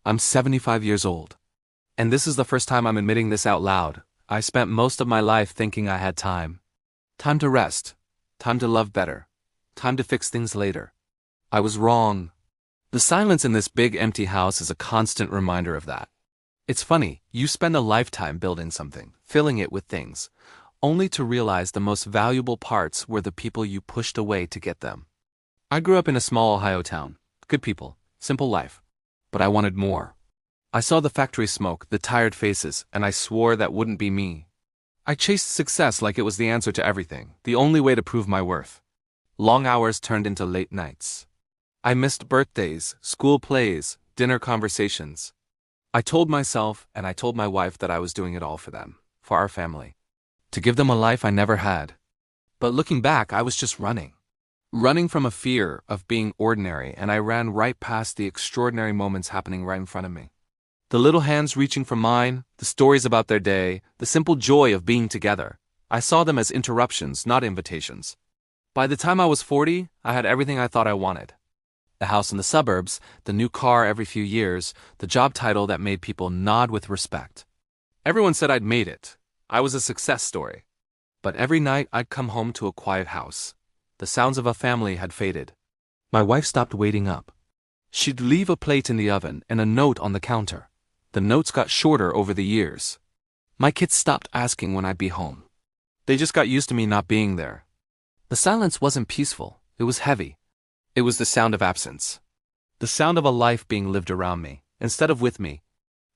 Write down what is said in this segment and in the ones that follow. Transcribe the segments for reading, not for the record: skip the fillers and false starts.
I'm 75 years old. And this is the first time I'm admitting this out loud. I spent most of my life thinking I had time. Time to rest. Time to love better. Time to fix things later. I was wrong. The silence in this big empty house is a constant reminder of that. It's funny, you spend a lifetime building something, filling it with things, only to realize the most valuable parts were the people you pushed away to get them. I grew up in a small Ohio town. Good people, simple life. But I wanted more. I saw the factory smoke, the tired faces, and I swore that wouldn't be me. I chased success like it was the answer to everything, the only way to prove my worth. Long hours turned into late nights. I missed birthdays, school plays, dinner conversations. I told myself and I told my wife that I was doing it all for them, for our family. To give them a life I never had. But looking back, I was just running. Running from a fear of being ordinary, and I ran right past the extraordinary moments happening right in front of me. The little hands reaching for mine, the stories about their day, the simple joy of being together. I saw them as interruptions, not invitations. By the time I was 40, I had everything I thought I wanted. The house in the suburbs, the new car every few years, the job title that made people nod with respect. Everyone said I'd made it. I was a success story. But every night I'd come home to a quiet house. The sounds of a family had faded. My wife stopped waiting up. She'd leave a plate in the oven and a note on the counter. The notes got shorter over the years. My kids stopped asking when I'd be home. They just got used to me not being there. The silence wasn't peaceful, it was heavy. It was the sound of absence. The sound of a life being lived around me, instead of with me.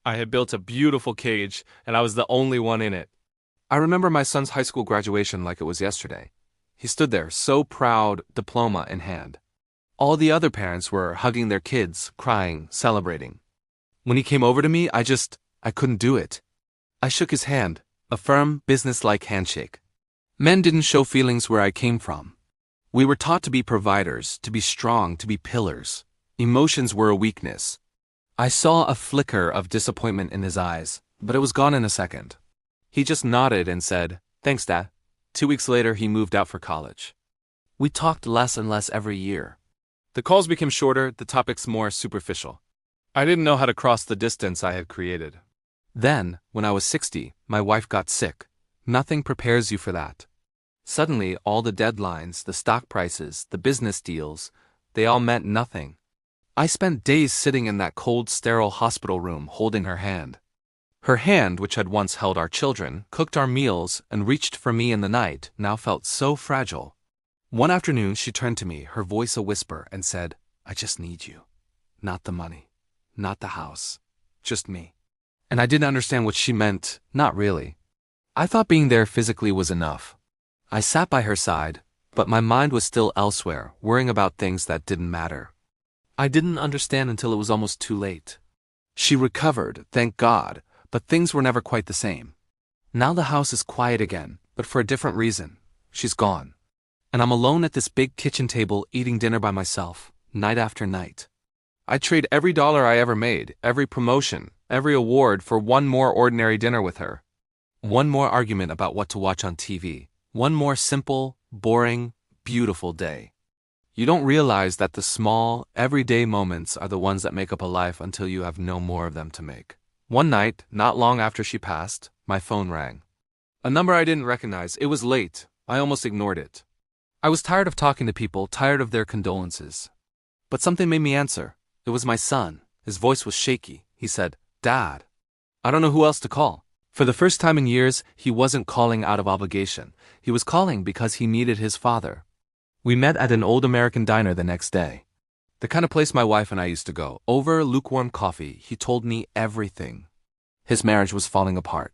I had built a beautiful cage, and I was the only one in it. I remember my son's high school graduation like it was yesterday. He stood there, so proud, diploma in hand. All the other parents were hugging their kids, crying, celebrating. When he came over to me, I couldn't do it. I shook his hand, a firm, business-like handshake. Men didn't show feelings where I came from. We were taught to be providers, to be strong, to be pillars. Emotions were a weakness. I saw a flicker of disappointment in his eyes, but it was gone in a second. He just nodded and said, "Thanks, Dad." 2 weeks later, he moved out for college. We talked less and less every year. The calls became shorter, the topics more superficial. I didn't know how to cross the distance I had created. Then, when I was 60, my wife got sick. Nothing prepares you for that. Suddenly, all the deadlines, the stock prices, the business deals, they all meant nothing. I spent days sitting in that cold, sterile hospital room holding her hand. Her hand, which had once held our children, cooked our meals, and reached for me in the night, now felt so fragile. One afternoon she turned to me, her voice a whisper, and said, "I just need you. Not the money. Not the house. Just me." And I didn't understand what she meant, not really. I thought being there physically was enough. I sat by her side, but my mind was still elsewhere, worrying about things that didn't matter. I didn't understand until it was almost too late. She recovered, thank God, but things were never quite the same. Now the house is quiet again, but for a different reason. She's gone. And I'm alone at this big kitchen table eating dinner by myself, night after night. I'd trade every dollar I ever made, every promotion, every award for one more ordinary dinner with her. One more argument about what to watch on TV. One more simple, boring, beautiful day. You don't realize that the small, everyday moments are the ones that make up a life until you have no more of them to make. One night, not long after she passed, my phone rang. A number I didn't recognize. It was late. I almost ignored it. I was tired of talking to people, tired of their condolences. But something made me answer. It was my son. His voice was shaky. He said, "Dad." I don't know who else to call. For the first time in years, he wasn't calling out of obligation. He was calling because he needed his father. We met at an old American diner the next day. The kind of place my wife and I used to go. Over lukewarm coffee, he told me everything. His marriage was falling apart.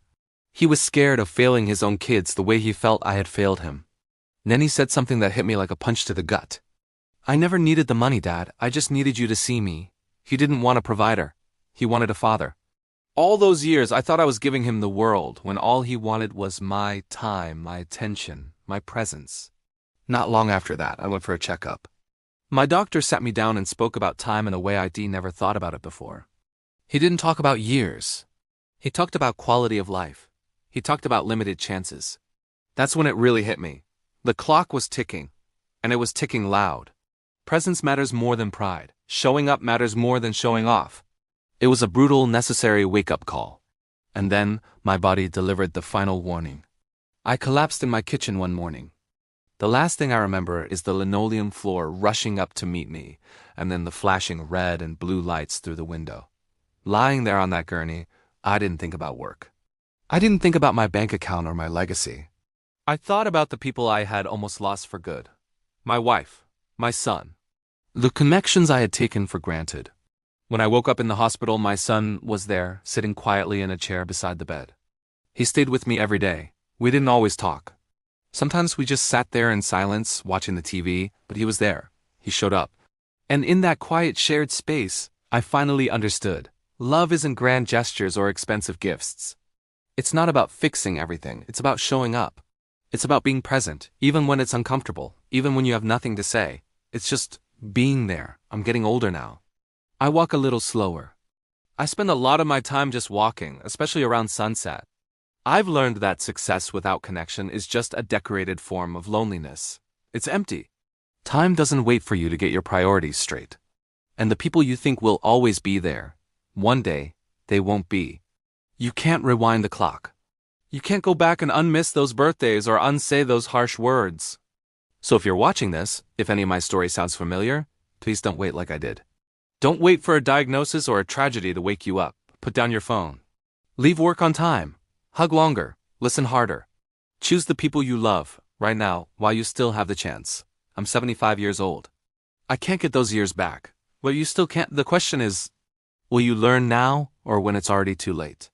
He was scared of failing his own kids the way he felt I had failed him. Then he said something that hit me like a punch to the gut. "I never needed the money, Dad. I just needed you to see me." He didn't want a provider. He wanted a father. All those years, I thought I was giving him the world, when all he wanted was my time, my attention, my presence. Not long after that, I went for a checkup. My doctor sat me down and spoke about time in a way I'd never thought about it before. He didn't talk about years. He talked about quality of life. He talked about limited chances. That's when it really hit me. The clock was ticking, and it was ticking loud. Presence matters more than pride. Showing up matters more than showing off. It was a brutal, necessary wake-up call. And then, my body delivered the final warning. I collapsed in my kitchen one morning. The last thing I remember is the linoleum floor rushing up to meet me, and then the flashing red and blue lights through the window. Lying there on that gurney, I didn't think about work. I didn't think about my bank account or my legacy. I thought about the people I had almost lost for good. My wife, my son, the connections I had taken for granted. When I woke up in the hospital, my son was there, sitting quietly in a chair beside the bed. He stayed with me every day. We didn't always talk. Sometimes we just sat there in silence, watching the TV, but he was there. He showed up. And in that quiet shared space, I finally understood. Love isn't grand gestures or expensive gifts. It's not about fixing everything. It's about showing up. It's about being present, even when it's uncomfortable, even when you have nothing to say. It's just being there. I'm getting older now. I walk a little slower. I spend a lot of my time just walking, especially around sunset. I've learned that success without connection is just a decorated form of loneliness. It's empty. Time doesn't wait for you to get your priorities straight. And the people you think will always be there, one day, they won't be. You can't rewind the clock. You can't go back and unmiss those birthdays or unsay those harsh words. So if you're watching this, if any of my story sounds familiar, please don't wait like I did. Don't wait for a diagnosis or a tragedy to wake you up. Put down your phone. Leave work on time. Hug longer. Listen harder. Choose the people you love, right now, while you still have the chance. I'm 75 years old. I can't get those years back. Well, you still can't. The question is, will you learn now or when it's already too late?